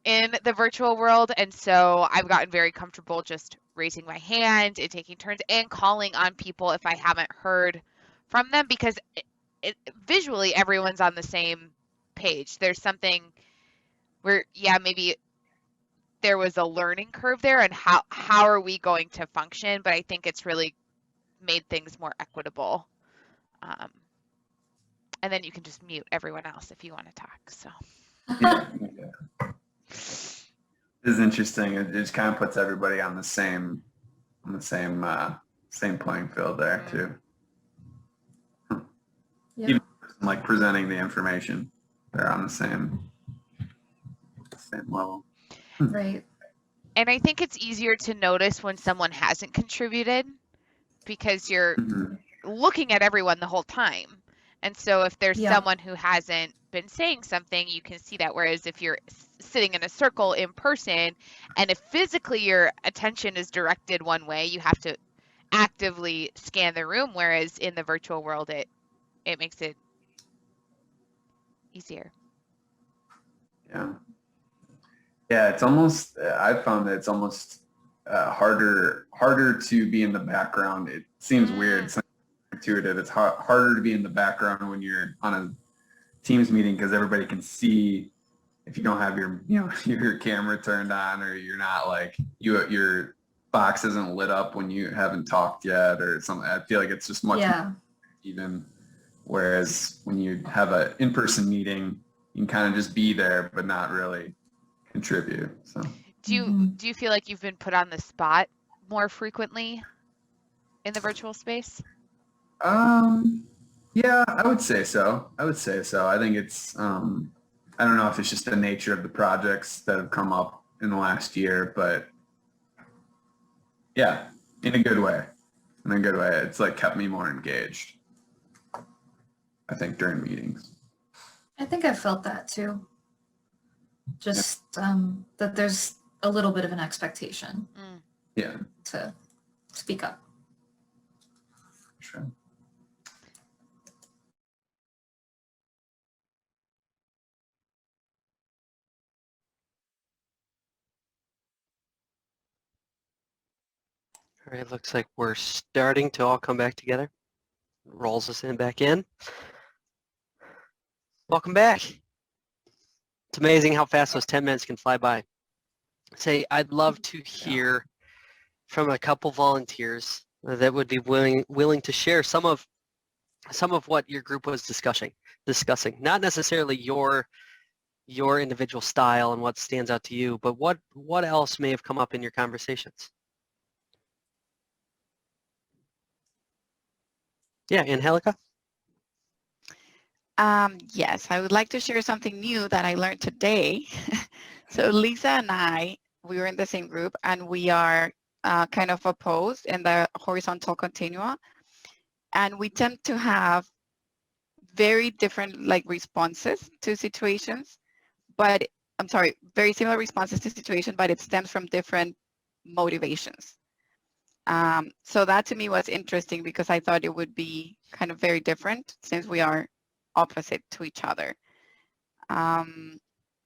in the virtual world. And so I've gotten very comfortable just raising my hand and taking turns and calling on people if I haven't heard from them, because visually everyone's on the same page. There's something where, maybe there was a learning curve there, and how are we going to function? But I think it's really made things more equitable. And then you can just mute everyone else if you want to talk. So. Yeah. This is interesting. It just kind of puts everybody on the same playing field there too. Yeah. Even like presenting the information, they're on the same level. Right. And I think it's easier to notice when someone hasn't contributed, because you're looking at everyone the whole time. And so if there's someone who hasn't been saying something, you can see that. Whereas if you're sitting in a circle in person, and if physically your attention is directed one way, you have to actively scan the room. Whereas in the virtual world, it makes it easier. Yeah, it's almost, I've found that it's almost harder to be in the background. It seems weird, it's intuitive. It's harder to be in the background when you're on a Teams meeting, because everybody can see if you don't have your camera turned on, or you're not like, your box isn't lit up when you haven't talked yet or something. I feel like it's just much more even. Whereas when you have an in-person meeting, you can kind of just be there, but not really contribute. So do you feel like you've been put on the spot more frequently in the virtual space? Yeah, I would say so. I would say so. I think it's, I don't know if it's just the nature of the projects that have come up in the last year, but yeah, in a good way. In a good way. It's like kept me more engaged, I think, during meetings. I think I felt that too. Just that there's a little bit of an expectation Yeah, to speak up. sure. All right, looks like we're starting to all come back together. Rolls us back in. Welcome back. It's amazing how fast those 10 minutes can fly by. Say, I'd love to hear from a couple volunteers that would be willing to share some of what your group was discussing. Not necessarily your individual style and what stands out to you, but what else may have come up in your conversations? Yeah, Angelica? Yes, I would like to share something new that I learned today. So Lisa and I, we were in the same group, and we are kind of opposed in the horizontal continua, and we tend to have very different like responses to situations, but I'm sorry, very similar responses to situations, but it stems from different motivations. So that to me was interesting because I thought it would be kind of very different since we are opposite to each other. And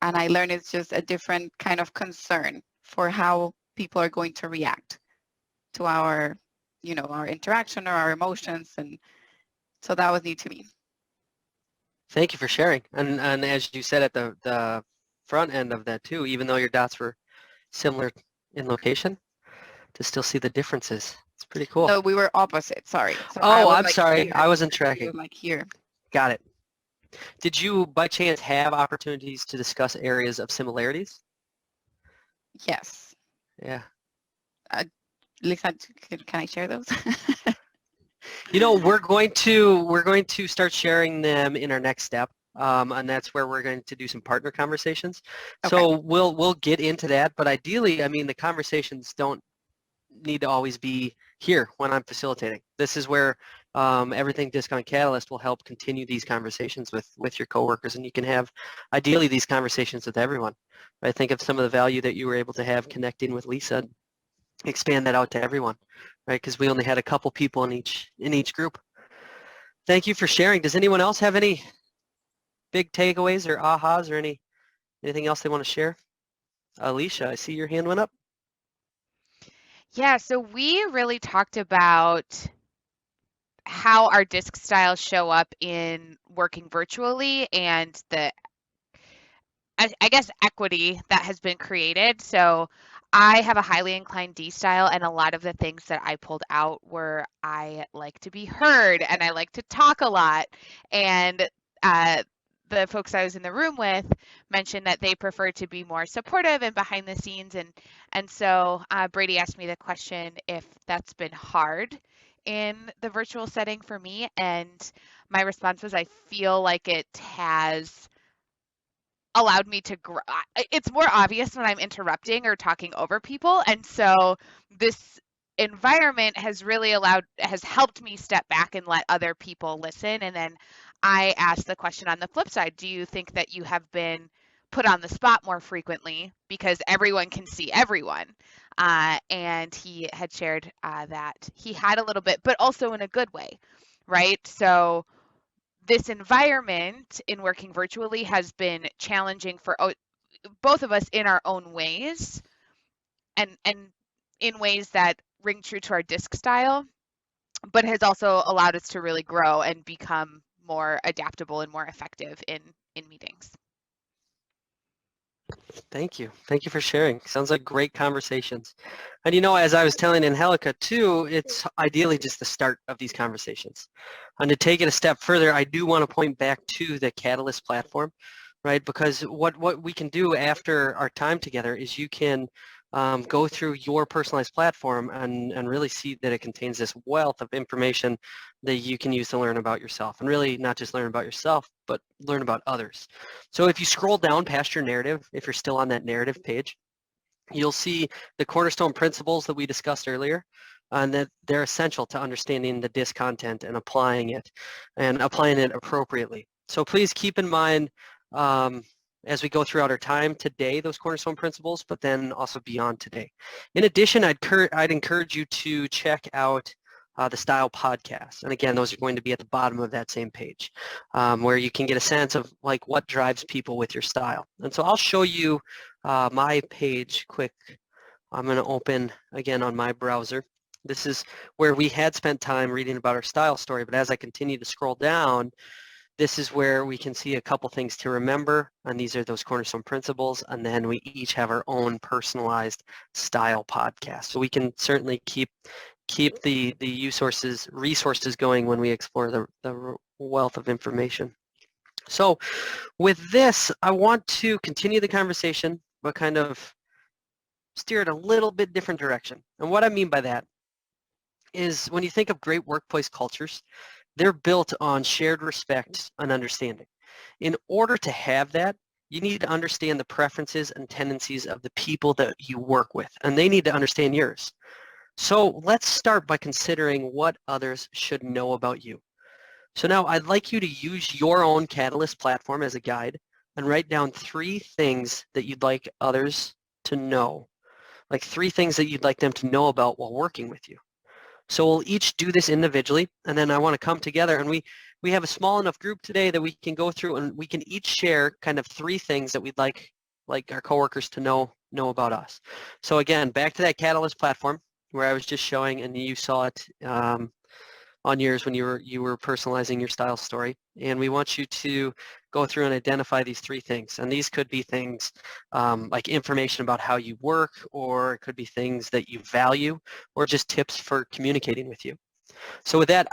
I learned it's just a different kind of concern for how people are going to react to our, our interaction or our emotions. And so that was new to me. Thank you for sharing. And as you said at the front end of that too, even though your dots were similar in location, to still see the differences. It's pretty cool. No, we were opposite. Sorry. So I'm sorry. I wasn't He tracking. was like here. Got it. Did you, by chance, have opportunities to discuss areas of similarities? Yes. Yeah. Lisa, can I share those? We're going to start sharing them in our next step, and that's where we're going to do some partner conversations. Okay. So we'll get into that, but ideally, I mean, the conversations don't need to always be here when I'm facilitating. This is where Everything Disc on Catalyst will help continue these conversations with your coworkers, and you can have, ideally, these conversations with everyone. I think of some of the value that you were able to have connecting with Lisa, expand that out to everyone, right? Because we only had a couple people in each group. Thank you for sharing. Does anyone else have any big takeaways or ahas or anything else they want to share? Alicia, I see your hand went up. Yeah, so we really talked about how our disc styles show up in working virtually and the, I guess, equity that has been created. So I have a highly inclined D style, and a lot of the things that I pulled out were I like to be heard and I like to talk a lot. And the folks I was in the room with mentioned that they prefer to be more supportive and behind the scenes. And so Brady asked me the question if that's been hard in the virtual setting for me. And my response was, I feel like it has allowed me to grow. It's more obvious when I'm interrupting or talking over people. And so this environment has helped me step back and let other people listen. And then I asked the question on the flip side, do you think that you have been put on the spot more frequently because everyone can see everyone? And he had shared that he had a little bit, but also in a good way, right? So this environment in working virtually has been challenging for both of us in our own ways, and in ways that ring true to our disc style, but has also allowed us to really grow and become more adaptable and more effective in meetings. Thank you. Thank you for sharing. Sounds like great conversations. And as I was telling Angelica too, it's ideally just the start of these conversations. And to take it a step further, I do want to point back to the Catalyst platform, right? Because what we can do after our time together is you can go through your personalized platform and really see that it contains this wealth of information that you can use to learn about yourself, and really not just learn about yourself, but learn about others. So if you scroll down past your narrative, if you're still on that narrative page, you'll see the Cornerstone Principles that we discussed earlier, and that they're essential to understanding the DISC content and applying it appropriately. So please keep in mind as we go throughout our time today, those Cornerstone Principles, but then also beyond today. In addition, I'd encourage you to check out the Style Podcast. And again, those are going to be at the bottom of that same page, where you can get a sense of like what drives people with your style. And so I'll show you my page quick. I'm going to open again on my browser. This is where we had spent time reading about our style story, but as I continue to scroll down, this is where we can see a couple things to remember, and these are those Cornerstone Principles, and then we each have our own personalized style podcast. So we can certainly keep the resources going when we explore the wealth of information. So with this, I want to continue the conversation, but kind of steer it a little bit different direction. And what I mean by that is when you think of great workplace cultures, they're built on shared respect and understanding. In order to have that, you need to understand the preferences and tendencies of the people that you work with, and they need to understand yours. So let's start by considering what others should know about you. So now I'd like you to use your own Catalyst platform as a guide and write down 3 things that you'd like others to know, like 3 things that you'd like them to know about while working with you. So we'll each do this individually, and then I want to come together, and we have a small enough group today that we can go through and we can each share kind of 3 things that we'd like our coworkers to know about us. So again, back to that Catalyst platform where I was just showing, and you saw it on yours when you were personalizing your style story. And we want you to go through and identify these 3 things. And these could be things like information about how you work, or it could be things that you value, or just tips for communicating with you. So with that,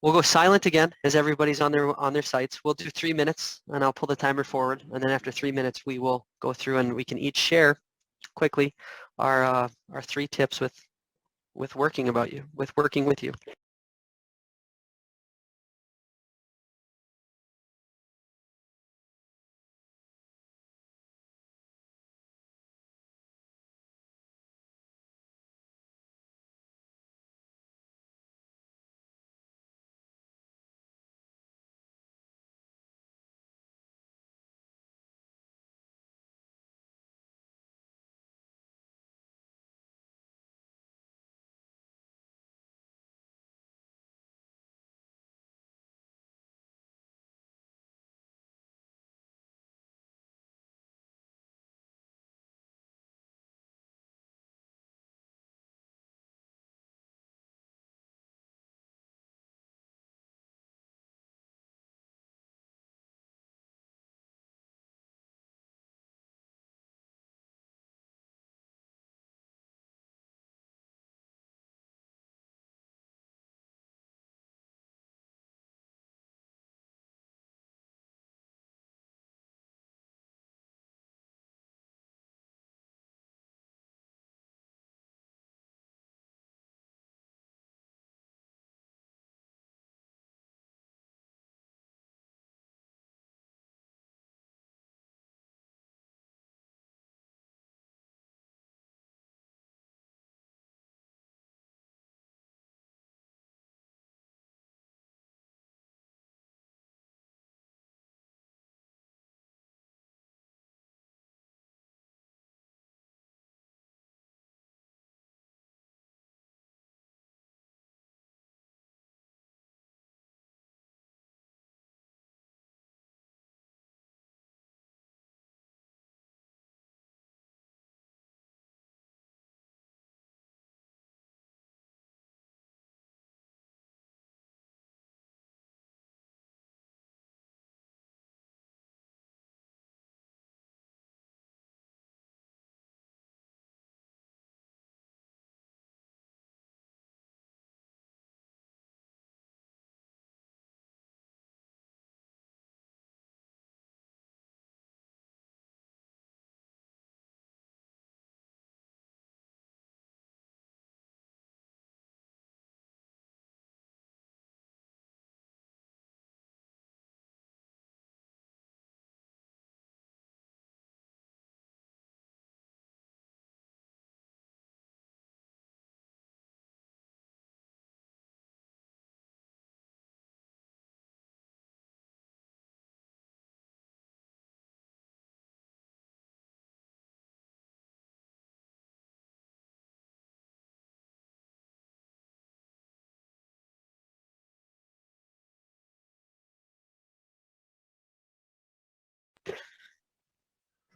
we'll go silent again as everybody's on their sites. We'll do 3 minutes, and I'll pull the timer forward. And then after 3 minutes, we will go through and we can each share quickly our 3 tips with working with you.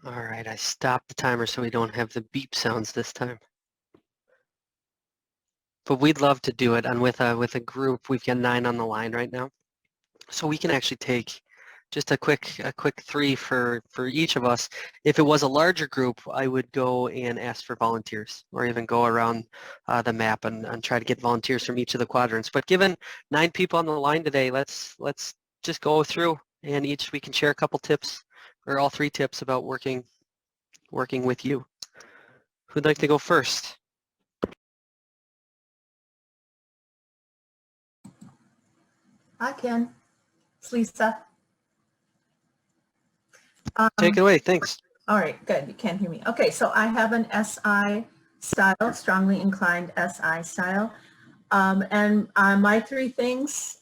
All right, I stopped the timer so we don't have the beep sounds this time. But we'd love to do it, and with a group, we've got 9 on the line right now, so we can actually take just a quick 3 for each of us. If it was a larger group, I would go and ask for volunteers, or even go around the map and try to get volunteers from each of the quadrants. But given 9 people on the line today, let's just go through, and each we can share a couple tips, or all 3 tips about working with you. Who'd like to go first? I can. It's Lisa. Take it away. Thanks. All right, good. You can't hear me. Okay, so I have an SI style, strongly inclined SI style. And my 3 things,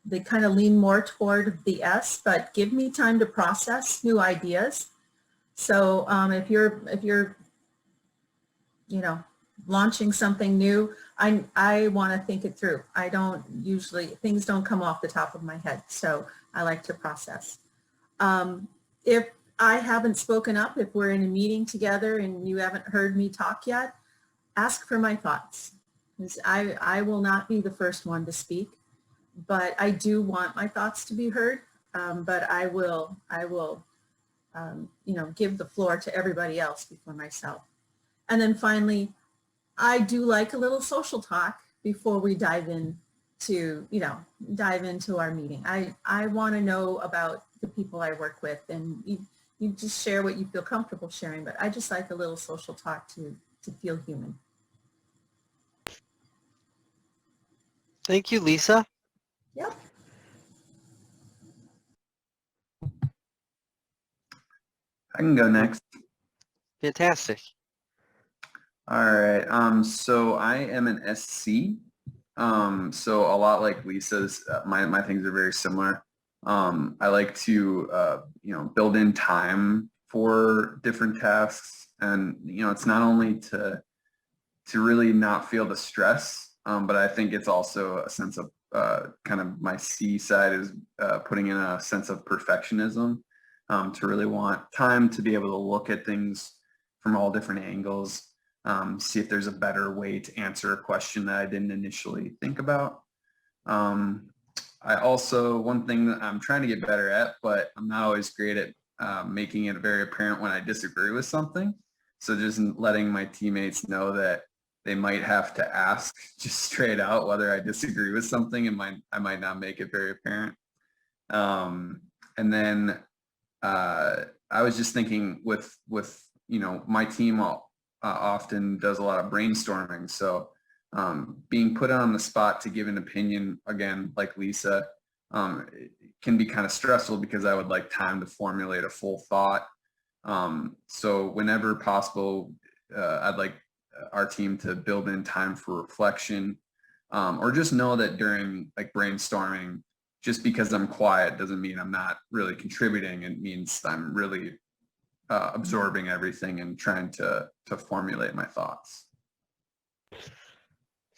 they kind of lean more toward the S, but give me time to process new ideas. So if you're, you know, launching something new, I want to think it through. I don't usually, things don't come off the top of my head, so I like to process. If I haven't spoken up, if we're in a meeting together and you haven't heard me talk yet, ask for my thoughts. I will not be the first one to speak, but I do want my thoughts to be heard. But I will you know, give the floor to everybody else before myself. And then finally, I do like a little social talk before we dive into our meeting. I want to know about the people I work with, and you just share what you feel comfortable sharing, but I just like a little social talk to feel human. Thank you, Lisa. Yep. I can go next. Fantastic. All right. So I am an SC. So a lot like Lisa's, my things are very similar. I like to, build in time for different tasks, and it's not only to really not feel the stress, but I think it's also a sense of kind of my C side is putting in a sense of perfectionism, to really want time to be able to look at things from all different angles. See if there's a better way to answer a question that I didn't initially think about. I also, one thing that I'm trying to get better at, but I'm not always great at making it very apparent when I disagree with something. So just letting my teammates know that they might have to ask just straight out whether I disagree with something, and I might not make it very apparent. And then I was just thinking with my team often does a lot of brainstorming. So being put on the spot to give an opinion, again, like Lisa, it can be kind of stressful because I would like time to formulate a full thought. So whenever possible, I'd like our team to build in time for reflection, or just know that during like brainstorming, just because I'm quiet doesn't mean I'm not really contributing. It means I'm really absorbing everything and trying to formulate my thoughts.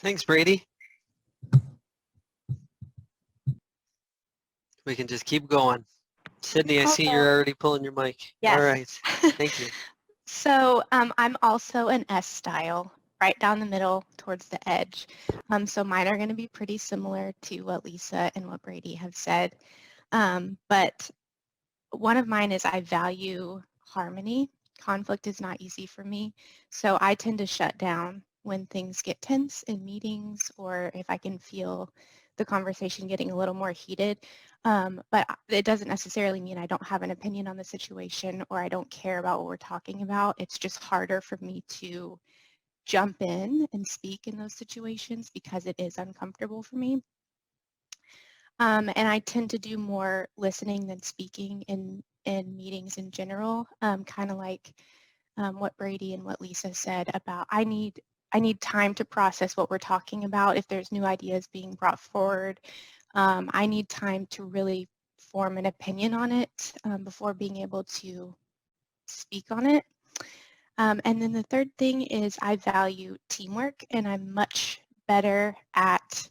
Thanks, Brady. We can just keep going. Sydney, I see you're already pulling your mic. Yes. All right. Thank you. So I'm also an S style, right down the middle towards the edge. So mine are going to be pretty similar to what Lisa and what Brady have said. But one of mine is I value harmony. Conflict is not easy for me. So I tend to shut down when things get tense in meetings, or if I can feel the conversation getting a little more heated. But it doesn't necessarily mean I don't have an opinion on the situation or I don't care about what we're talking about. It's just harder for me to jump in and speak in those situations because it is uncomfortable for me. And I tend to do more listening than speaking in meetings in general, kind of like what Brady and what Lisa said about I need time to process what we're talking about. If there's new ideas being brought forward, I need time to really form an opinion on it before being able to speak on it. And then the third thing is I value teamwork, and I'm much better at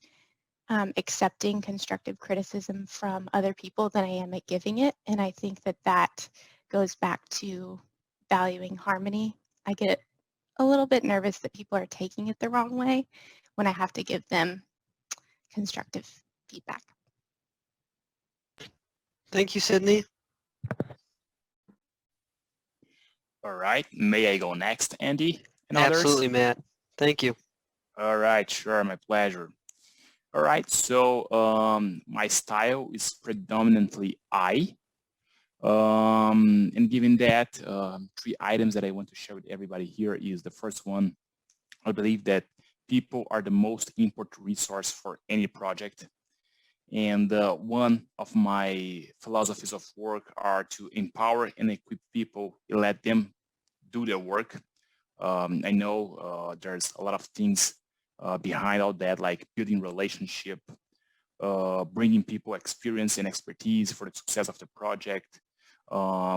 accepting constructive criticism from other people than I am at giving it. And I think that goes back to valuing harmony. I get a little bit nervous that people are taking it the wrong way when I have to give them constructive feedback. Thank you, Sydney. All right, may I go next, Andy and others? Absolutely, Matt. Thank you. All right, sure, my pleasure. All right, so my style is predominantly I. And given that, 3 items that I want to share with everybody here is the first one. I believe that people are the most important resource for any project. And one of my philosophies of work are to empower and equip people and let them do their work. I know there's a lot of things behind all that, like building relationship, bringing people experience and expertise for the success of the project,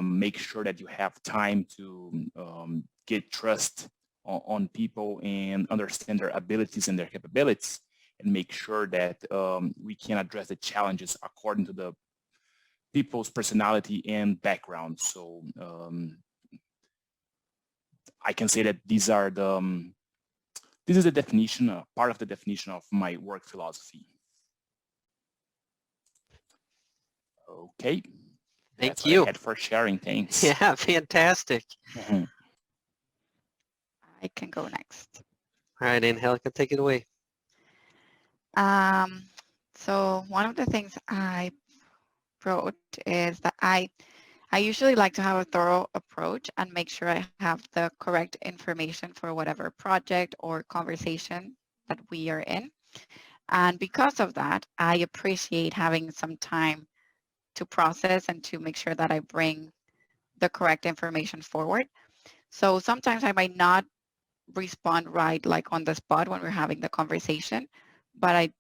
make sure that you have time to get trust on people and understand their abilities and their capabilities, and make sure that we can address the challenges according to the people's personality and background. So I can say that these are the this is the definition, part of the definition of my work philosophy. Okay. Thank you. What I had for sharing. Thanks. Yeah, fantastic. Mhm. I can go next. All right, Angelica, take it away. So one of the things I wrote is that I usually like to have a thorough approach and make sure I have the correct information for whatever project or conversation that we are in. And because of that, I appreciate having some time to process and to make sure that I bring the correct information forward. So sometimes I might not respond right like on the spot when we're having the conversation, but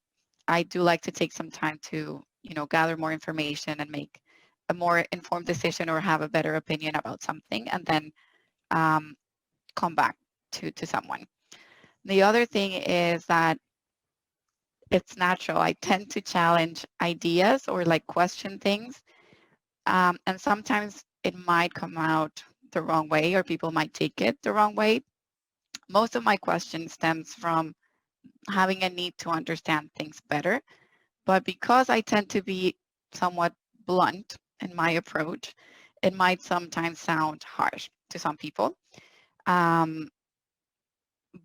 I do like to take some time to, gather more information and make a more informed decision or have a better opinion about something, and then come back to someone. The other thing is that it's natural. I tend to challenge ideas or like question things, and sometimes it might come out the wrong way or people might take it the wrong way. Most of my question stems from having a need to understand things better, but because I tend to be somewhat blunt in my approach, it might sometimes sound harsh to some people.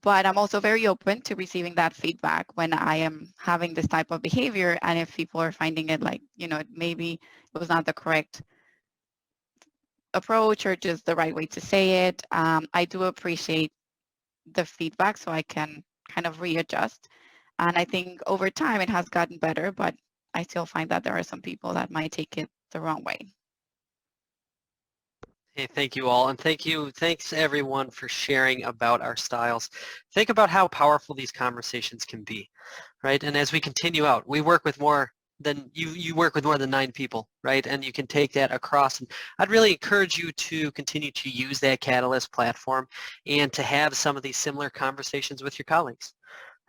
But I'm also very open to receiving that feedback when I am having this type of behavior, and if people are finding it like, maybe it was not the correct approach or just the right way to say it, I do appreciate the feedback so I can kind of readjust. And I think over time it has gotten better, but I still find that there are some people that might take it the wrong way. Hey, thank you all, and thanks everyone for sharing about our styles. Think about how powerful these conversations can be, right? And as we continue out, we work with more than you work with more than 9 people, right? And you can take that across. And I'd really encourage you to continue to use that Catalyst platform and to have some of these similar conversations with your colleagues,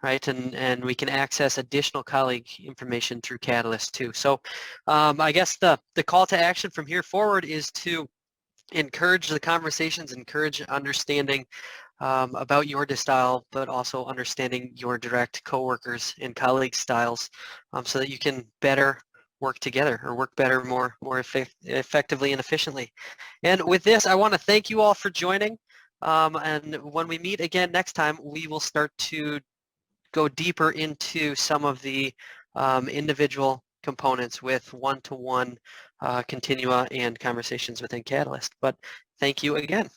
right? And we can access additional colleague information through Catalyst too. So I guess the call to action from here forward is to encourage the conversations, encourage understanding about your style, but also understanding your direct coworkers and colleagues' styles, so that you can better work together or work better, more effectively and efficiently. And with this, I want to thank you all for joining. And when we meet again next time, we will start to go deeper into some of the individual components with one-to-one continua and conversations within Catalyst. But thank you again.